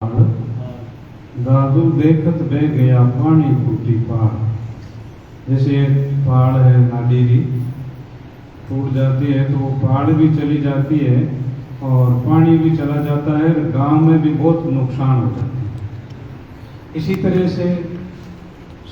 दादू देखत बह गया पानी फूटी पहाड़। जैसे एक पहाड़ है, नालीरी टूट जाती है तो वो पहाड़ भी चली जाती है और पानी भी चला जाता है, गांव में भी बहुत नुकसान हो जाता है। इसी तरह से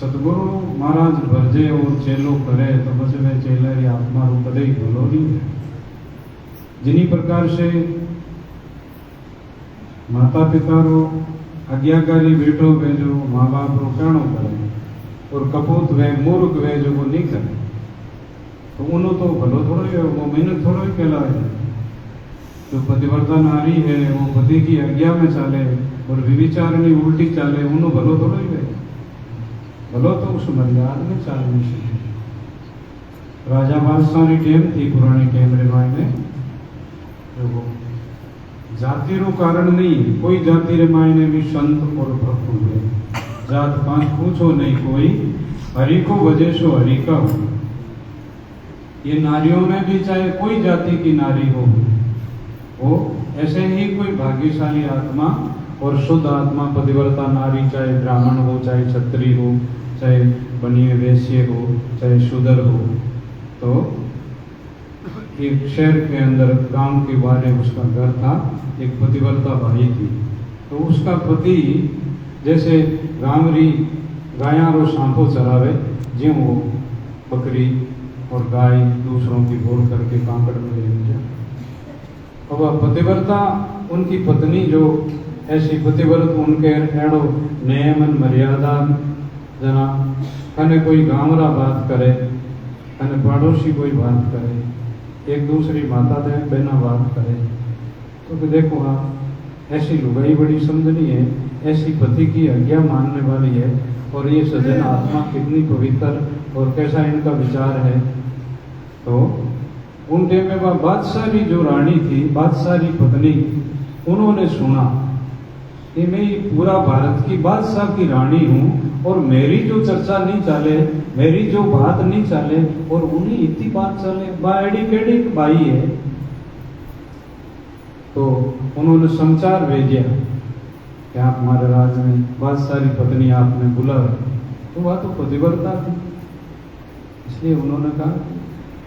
सतगुरु महाराज भरजे और चेलो करे तो बस वे चेलरी आत्मा रू कदे भलो नहीं है। जिन्हीं प्रकार से माता पिता रो आज्ञाकारी बेटो वे जो माँ बाप रो कहणो करे और कपूत वे मूर्ख वे जो वो नहीं करे तो उन्हों तो भलो थोड़ो ही, वो मेहनत थोड़ो ही कहलाए। जो पतिव्रता नारी है वो पति की आज्ञा में चाले और विविचारणी उल्टी चाले, उन्हों भलो थोड़ो ही गए, भलो तो उस मर्यादा में चालनी चाहिए। राजा बादशाह की टेम थी पुरानी टेम रे मायने जाति रो कारण नहीं, कोई जाति रे मायने भी संत और भक्त हुए। जात पात पूछो नहीं कोई, हरि को भजे सो हरि का हो। ये नारियों में भी चाहे कोई जाति की नारी हो, वो ऐसे ही कोई भाग्यशाली आत्मा और शुद्ध आत्मा पतिव्रता नारी, चाहे ब्राह्मण हो, चाहे क्षत्रिय हो, चाहे बनिए वैश्य हो, चाहे शूद्र हो। तो एक शहर के अंदर गांव के बारे उसका घर था, एक पतिव्रता भाई थी। तो उसका पति जैसे गांवरी गाया रो सांपो चरावे, जो वो बकरी और गाय दूसरों की बोल करके कांकड़ में ले जाए। अब वह पतिव्रता उनकी पत्नी जो ऐसी पतिव्रत उनके एड़ो नियमन मर्यादा जना कने कोई गांवरा बात करे, कने पड़ोसी कोई बात करे, एक दूसरी माता बहना बात करे तो देखो आप ऐसी लुगाई बड़ी समझनी है, ऐसी पति की आज्ञा मानने वाली है। और ये सज्जन आत्मा कितनी पवित्र और कैसा इनका विचार है। तो उन टाइम में वह बादशाह की जो रानी थी, बादशाह की पत्नी, उन्होंने सुना कि मैं पूरा भारत की बादशाह की रानी हूँ और मेरी जो चर्चा नहीं चाले, मेरी जो बात नहीं चाले और उन्हीं इतनी बात चले, बाड़ी केड़ी बाई है। तो उन्होंने समाचार भेजा कि आप हमारे राज्य में बादशाह की पत्नी आपने बुला। तो वह तो पतिव्रता थी, इसलिए उन्होंने कहा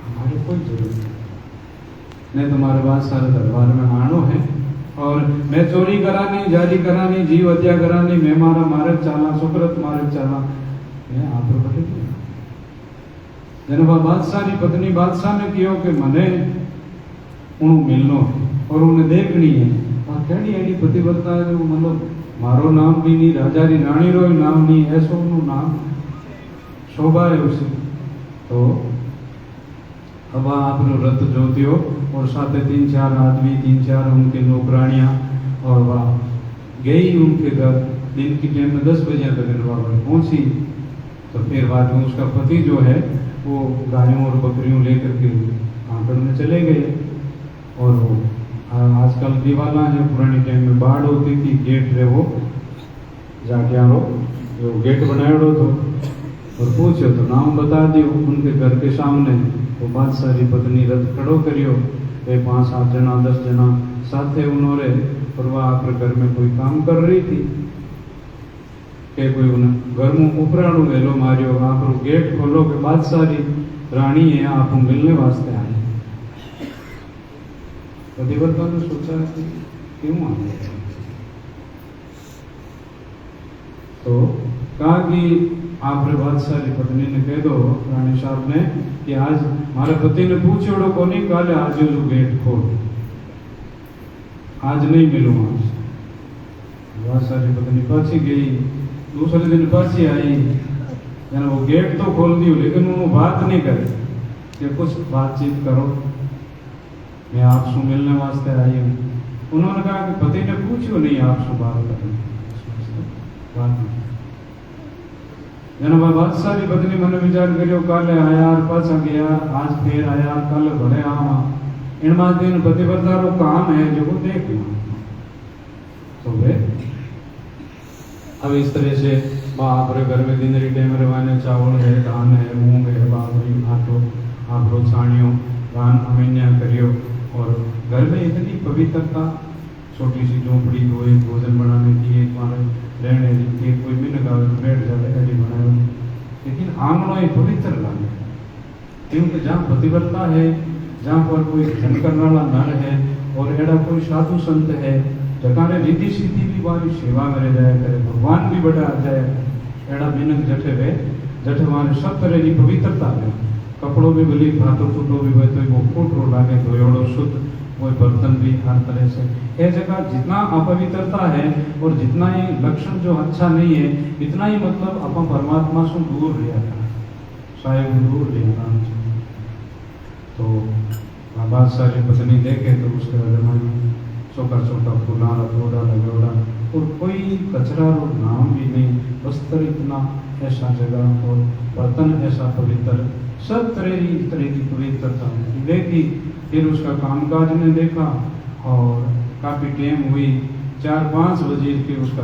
हमारे कोई जरूरत नहीं, तुम्हारे बादशाह दरबार में आनो है और मैं चोरी करानी, जारी करानी, जीव हत्या करानी, मैं मारा मारक चाला, सुकृत मारक चाला, मैं आप बटे जनवा बादशाह की पत्नी बादशाह ने कियो कि मने उन्हें मिलनो और उन्हें देखनी है। और कहनी एडी पतिव्रता है जो मतलब मारो नाम भी नहीं, राजा री रानी रो नाम नहीं, ऐसो उन्हों नाम शोभा है उसे। तो अब आपने रथ जोतियो और साथ 3-4 आदमी, 3-4 उनके नौकरानियां और वह गई उनके घर। दिन की टाइम में 10 बजे तक पहुंची। तो फिर बाद में उसका पति जो है वो गायों और बकरियों लेकर के आंकड़ में चले गए। और वो आजकल दीवाना है, पुरानी टाइम में बाढ़ होती थी, गेट रे वो जाके आरो जो गेट बनाएड़ो तो और पूछो तो नाम बता दियो उनके घर के सामने। वो बादशाह की पत्नी रथ खड़ो करियो, वे 5-7 जना 10 जना साथे उन्होंने, और वह आपके घर में कोई काम कर रही थी के कोई घर में उपराणु वेलो मारियो, आप गेट खोलो के बादशाह की रानी है, आप मिलने वास्ते आए। पतिव्रता ने सोचा कि क्यों आए, तो कहा कि आप बादशाह की पत्नी ने कह दो रानी साहब ने कि आज हमारे पति ने पूछोड़ो को नहीं, काले आज जो गेट खोल, आज नहीं मिलूंगा। बादशाह की पत्नी पाछी गई, दूसरे दिन पाछी आई, यानी वो गेट तो खोल दियो लेकिन वो बात नहीं करे कि कुछ बातचीत करो, मैं आपसे मिलने वास्ते आई हूँ। उन्होंने कहा कि पति ने पूछो नहीं आपसे बात करें, बात नहीं। जनवा बादशाह की पत्नी मन विचार करियो, काले आया पाछा गया, आज फिर आया, कल भले आवा, इनमां दिन पतिव्रता रो काम है जो देख लो। तो वे अब इस तरह से बाप रे घर में दिन री टाइम रे माने चावल है, धान है, मूंग है, बाजरी, आटो, आप रो छाणियो, धान अमेन्या करियो और घर में इतनी पवित्रता छोटी सी झोंपड़ी हो, एक भोजन बनाने की, एक वहाँ रहने की, कोई मिनट आवे तो बैठ जाए ऐसी बनाए, लेकिन आंगनों ही पवित्र लागे, क्योंकि जहाँ पतिव्रता है, जहाँ पर कोई भजन करने वाला नर है और एड़ा कोई साधु संत है, जकाने रिद्धि सिद्धि भी बारी सेवा में रह जाए करे, भगवान भी बड़ा आ जाए, एड़ा बिनक जठे वे जठे वहाँ सब तरह की पवित्रता है। कपड़ों भी भली भातो टूटो भी हुए तो वो फूटो लागे, धोयोड़ो शुद्ध, वो बर्तन भी हर तरह से। ये जगह जितना अपवित्रता है और जितना ही लक्षण जो अच्छा नहीं है, इतना ही मतलब अपन परमात्मा से दूर रहा था, शायद दूर रहा। तो बाबा सारी पत्नी देखे तो उसके हृदय छोटा छोटा फूलारा थोड़ा लगोड़ा और कोई कचरा और नाम भी नहीं, वस्त्र इतना ऐसा जगह और बर्तन ऐसा पवित्र, सब तरह की पवित्रता देखी। फिर उसका कामकाज ने देखा और काफ़ी टाइम हुई, 4-5 बजे के उसका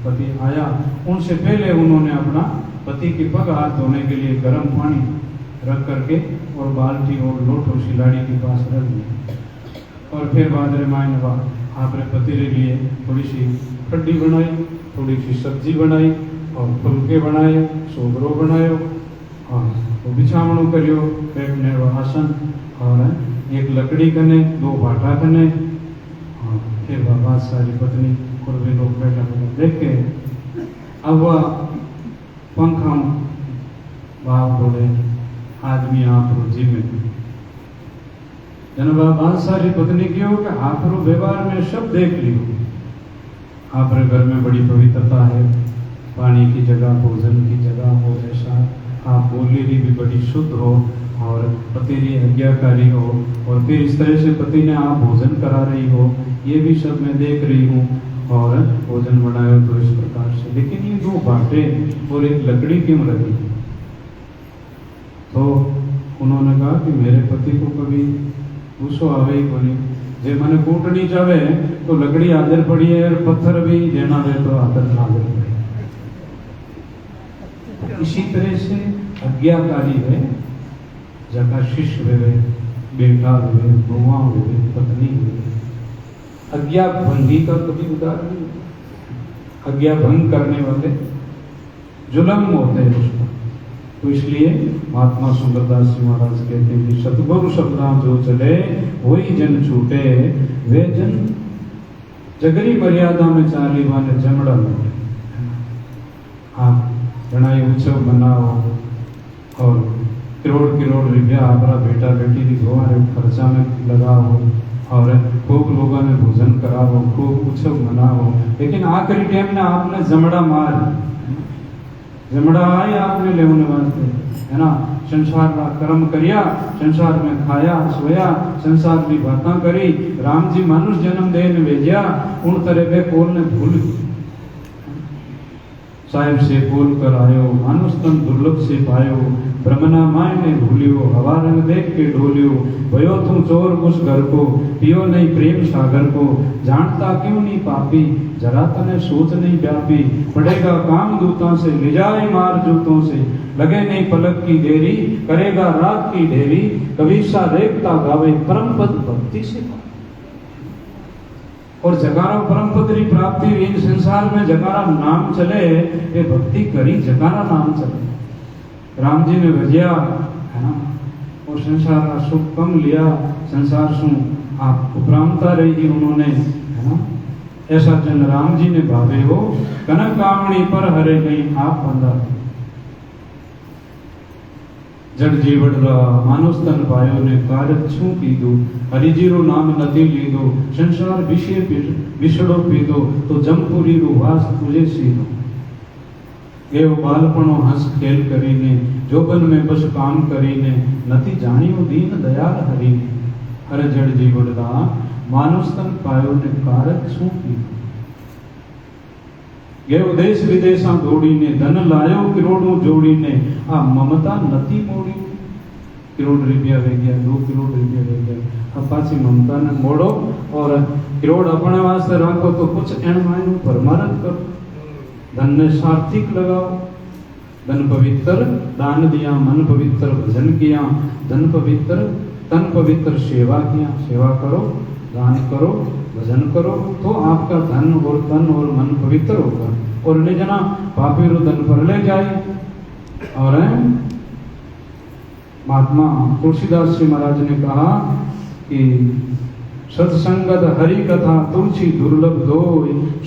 पति आया। उनसे पहले उन्होंने अपना पति के पग हाथ धोने के लिए गर्म पानी रख करके और बाल्टी और लोटो सिलाड़ी के पास रख दिया, और फिर बाद रे मायने आपने पति के लिए थोड़ी सी खड्डी बनाई, थोड़ी सी सब्जी बनाई और फुलके बनाए, सोबरो बनायो और वो बिछावणो करियो, बैठने वो आसन और एक लकड़ी कने, 2 भाटा कने, और फिर वह सारी पत्नी और वे लोग बैठा देखे। अब वह पंखा बाप बोले आदमी आप रोजी में जनबा बात सारी पत्नी की हो कि आप व्यवहार में सब देख लियो, आप घर में बड़ी पवित्रता है, पानी की जगह, भोजन की जगह हो, ऐसा आप बोली भी बड़ी शुद्ध हो और पति की आज्ञाकारी हो, और फिर इस तरह से पति ने आप भोजन करा रही हो, ये भी सब मैं देख रही हूँ, और भोजन बनाए तो इस प्रकार से। लेकिन ये 2 बाटे और एक लकड़ी क्यों रखी? तो उन्होंने कहा कि मेरे पति को कभी गुस्सो आवे ही कोनी, जे मैंने कूटनी चाहे तो लकड़ी हाजिर पड़ी है और पत्थर भी देना दे तो हाजिर पड़ी। इसी तरह से आज्ञाकारी है, जगह शिष्य वे, बेटा वे, बुआ वे, पत्नी वे, आज्ञा भंगी का कभी उदाहरण नहीं। आज्ञा भंग करने वाले जुल्म होते हैं उसको। तो इसलिए महात्मा सुंदरदास जी महाराज कहते हैं कि सतगुरु शब्दा जो चले वही जन छूटे, वे जन जगरी मर्यादा में चाली वाले जमड़ा लूटे। आप घना उत्सव मनाओ और करोड़ रुपया अपना बेटा बेटी की गोवारे खर्चा में लगाओ और खूब लोगों ने भोजन कराओ, खूब उत्सव मनाओ, लेकिन आखिरी टाइम में आपने जमड़ा मार, जमड़ा आए आपने लेने वास्ते, है ना, संसार का कर्म करिया, संसार में खाया सोया, संसार की बातें करी, राम जी मनुष्य जन्म देने भेजा, उन तरह के कोल ने भूल साहिब से बोल कर आयो, मानुष तन दुर्लभ से पायो, ब्रह्मना माय ने भूलियो, हवा रंग देख के डोलियो, भयो तुम चोर उस घर को, पियो नहीं प्रेम सागर को, जानता क्यों नहीं पापी, जरा तने सोच नहीं व्यापी, पड़ेगा काम दूतों से, ले जाए मार जूतों से, लगे नहीं पलक की देरी, करेगा रात की ढेरी, कभी सा रेखता गावे, परम पद भक्ति से। और जगारा परम पद की प्राप्ति इन संसार में जगारा नाम चले, ये भक्ति करी जगारा नाम चले। राम जी ने भजिया, है ना, और संसार का सुख कम लिया, संसार सु आप उपरामता रही उन्होंने, है ना, ऐसा जन राम जी ने भावे हो, कनक कामणी पर हरे नहीं आप बंदा, जड़ जीवड़ रहा मानुष तन पायो ने कार्य छू पीदो, हरिजीरो नाम नदी लीदो, संसार विषय विषड़ो पीदो, तो जमपुरी रो वास तुझे सीधो। एव बालपणो हंस खेल करीने, जोबन में बस काम करीने, नती जानियो दीन दयाल हरीने, हर जड़ जीवड़ रहा मानुष तन पायो ने कार्य छू पीदो। गयो देश विदेशा दौड़ी ने, धन लायो करोड़ों जोड़ी ने, आ ममता नती मोड़ी, करोड़ रुपया ले गया, 2 करोड़ रुपया ले गया, अब पाची ममता ने मोड़ो और करोड़ अपने वास्ते रखो तो कुछ एण मायनु परमानंद करो, धन ने सार्थिक लगाओ, धन पवित्र दान दिया, मन पवित्र भजन किया, धन पवित्र तन पवित्र सेवा किया, सेवा करो दान करो, भजन करो, तो आपका धन और तन और मन पवित्र होगा। और ले जना पापी रो धन पर ले जाए। और महात्मा तुलसीदास जी महाराज ने कहा कि सत्संगत हरि कथा तुलसी दुर्लभ दो,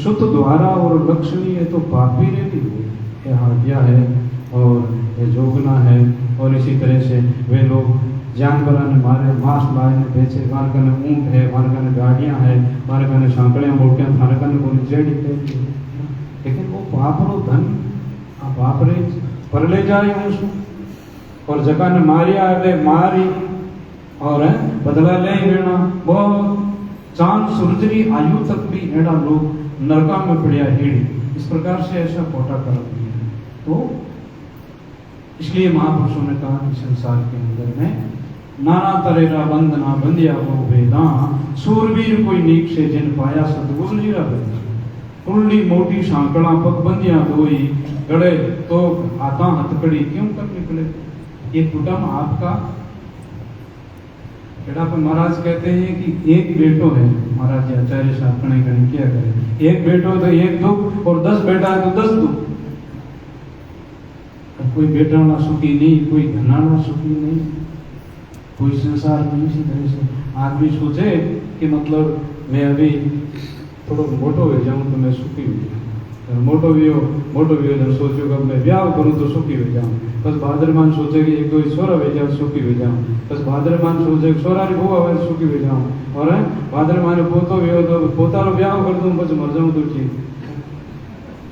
सुत द्वारा और लक्ष्मी है तो पापी रे भी हो। यह हत्या है और ये जोगना है। और इसी तरह से वे लोग जानवरों ने मारे, मांस लाए ने बेचे, मार कने ऊँट है, मार कने गाड़ियाँ है, मार कने सांकड़ियाँ मोड़ियाँ, थारे कने बोली जेड़ी थे। लेकिन वो पाप रो धन पाप रे पर ले जाए उसको। और जगह ने मारिया वे मारी और बदला ले लेना। बहुत चांद सूरजरी आयु तक भी एड़ा लोग नरका में पड़िया हेड़ी। इस प्रकार से ऐसा कोटा कर दिया है। तो इसलिए महापुरुषों ने कहा कि संसार के अंदर में नाना तरेरा बंधना बंदिया हो वेदा, सूरवीर कोई नीक से जिन पाया सतगुरु जी रहा। कुंडली मोटी सांकड़ा पग बंदिया दोई, गड़े तो आता हथकड़ी क्यों कर निकले। ये कुटुंब आपका बेटा पर महाराज कहते हैं कि एक बेटो है। महाराज जी आचार्य साहब कने क्या करे, एक बेटो तो एक दुख और 10 बेटा है तो 10 दुख। कोई बेटा ना सुखी नहीं, कोई घना ना सुखी नहीं, कोई संसार में इसी तरह से आदमी सोचे कि मतलब मैं अभी थोड़ा मोटो हो जाऊं तो मैं सुखी हो जाऊँ। मोटो भी हो जब सोचो कि मैं ब्याह करूँ तो सुखी हो जाऊँ। बस भाद्रमान सोचे कि एक दो छोरा हो जाए सुखी हो जाऊँ। बस भाद्रमान सोचे छोरा री बुआ हो सुखी हो जाऊँ। और भाद्रमान पोतो भी हो तो पोता रो ब्याह कर दूँ बस मर जाऊँ तो ठीक।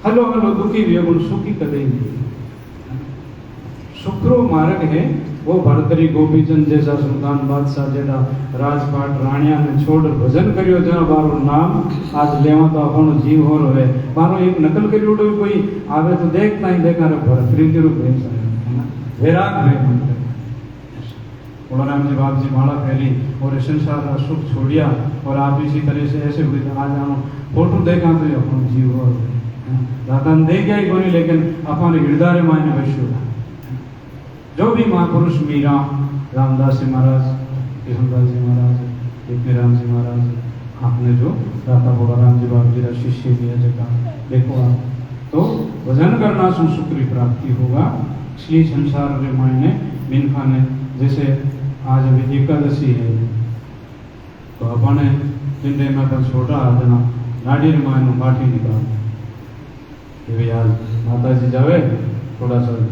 हलो हलो दुखी भी हो सुखी कदे नहीं। शुक्रो मार्ग है वो भरतरी गोपीचंद जैसा सुल्तान बादशाह जेड़ा राजपाट रानिया ने छोड़ भजन करियो जना बारो नाम आज लेवा तो अपन जीव हो रहे बारो एक नकल करियो तो कोई आवे तो देखता ही देखा रे भरतरी के रूप में है ना वैराग रे मंत्र बोलाराम जी बाप जी माला फैली और संसार का सुख छोड़िया। और आप इसी तरह से ऐसे हुए आज हम फोटो देखा तो अपन जीव हो रहे दाता दे गया ही कोई लेकिन अपन हृदय मायने वैश्य जो भी महापुरुष मीरा रामदास जी महाराज, किशनदास जी महाराज, विष्णुराम जी महाराज, आपने जो दाता बोलाराम जी बाबू जी का शिष्य दिया जगह देखो आप तो भजन करना से सुख की प्राप्ति होगा। इसलिए संसार के मायने मिनखा ने जैसे आज अभी एकादशी है तो अपने जिंदे में तो छोटा जना नाड़ी मायनो माटी निकाल कि आज माता जी जावे थोड़ा सा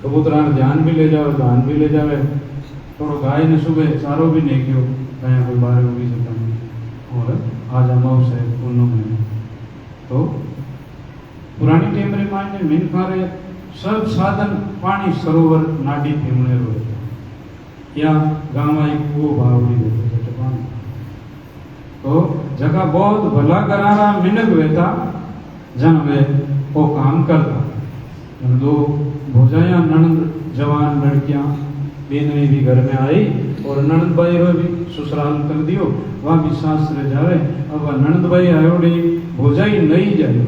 कबूतरा ध्यान भी ले जाओ, धान भी ले जावे, थोड़ा गाय ने सुबह चारों भी नहीं क्यों कहीं कोई बारह होगी सकता। और आज अमावस है पूर्णम में तो पुरानी टेमरे मायने मिन खारे सब साधन पानी सरोवर नाडी फेमने रोए या गाँव एक कुओं भावड़ी देते थे पानी। तो जगह बहुत भला करारा मिनक वेता जन वे वो काम करता। दो भोजाया ननद जवान लड़कियां बेनवी भी घर में आई और ननद भाई रो भी ससुराल कर दियो वह भी सास रह जावे। अब ननद भाई आयोड़ी भोजाई नहीं जाए।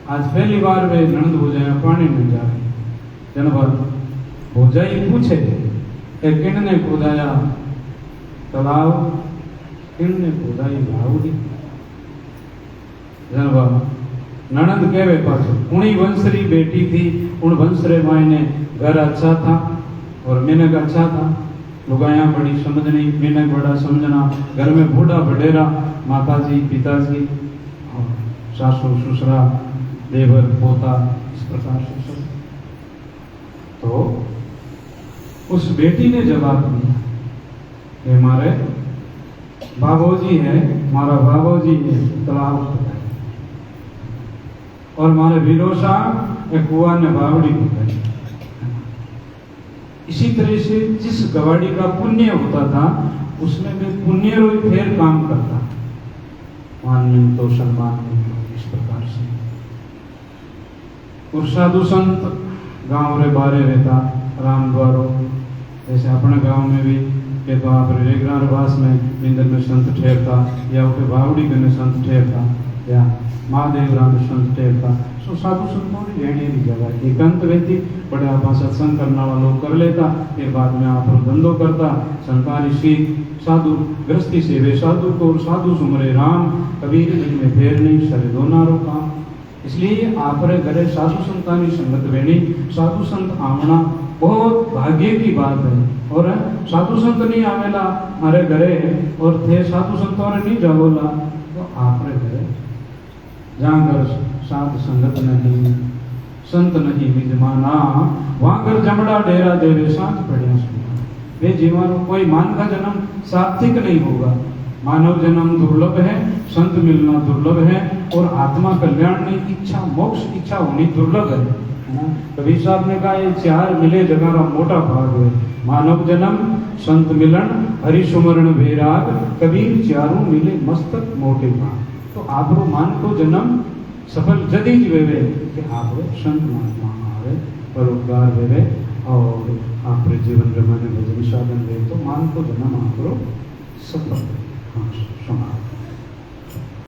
आज पहली बार वे ननद भोजाया पानी में जाए जनबाद भोजाई पूछे किन खोदाया तालाब, किन खोदाई भावड़ी। जनबाद ननद कहवे पास उन्हीं वंशरी बेटी थी, उन वंशरे मायने घर अच्छा था और मिनक अच्छा था। लुगाया बड़ी समझनी, मिनक बड़ा समझना। घर में बूढ़ा बडेरा माता जी पिताजी और सासू ससुरा देवर पोता इस प्रकार से सब। तो उस बेटी ने जवाब दिया कि हमारे बाबूजी है, हमारा बाबूजी है तालाब और हमारे विरोसा एक कुआ ने बावड़ी पकड़ी। इसी तरह से जिस गवाड़ी का पुण्य होता था उसमें भी पुण्य रो फेर काम करता मान में तो सम्मान में। इस प्रकार से और साधु संत गांव रे बारे रहता राम द्वारो जैसे अपने गांव में भी के तो आप रेगरार वास में निंदन में संत ठहरता या उठे बावड़ी में संत ठहरता या महादेव राम संत टेका सो साधु संतों ने रहने की जगह एकांत रहती बड़े आप सत्संग करने वाला लोग कर लेता फिर बाद में आप धंधो करता सरकारी सीख साधु गृहस्थी सेवे साधु को साधु सुमरे राम कबीर दिन में फेर नहीं सरे दोनारो काम। इसलिए आपरे घरे साधु संतानी संगत रहनी साधु संत आमना बहुत भाग्य की बात है। और साधु संत नहीं आवेला हमारे घरे और थे साधु संतों ने नहीं जावोला तो आपरे घरे जहाँ घर साधु संगत नहीं संत नहीं विद्यमाना वहाँ घर जमड़ा डेरा देवे सांझ पड़िया सुना वे जीवन कोई मान का जन्म सात्विक नहीं होगा। मानव जन्म दुर्लभ है, संत मिलना दुर्लभ है और आत्मा कल्याण की इच्छा मोक्ष इच्छा होनी दुर्लभ है। कबीर साहब ने कहा ये चार मिले जगारा मोटा भाग है, मानव जन्म संत मिलन हरि सुमरण वैराग कबीर चारों मिले मस्तक मोटे भाग। तो आप मान को जन्म सफल जदी ज वेवे कि आप संत महात्मा आवे परोपकार वेवे और आप जीवन रमन भजन साधन वे तो मान को जन्म आप सफल हाँ समाप्त।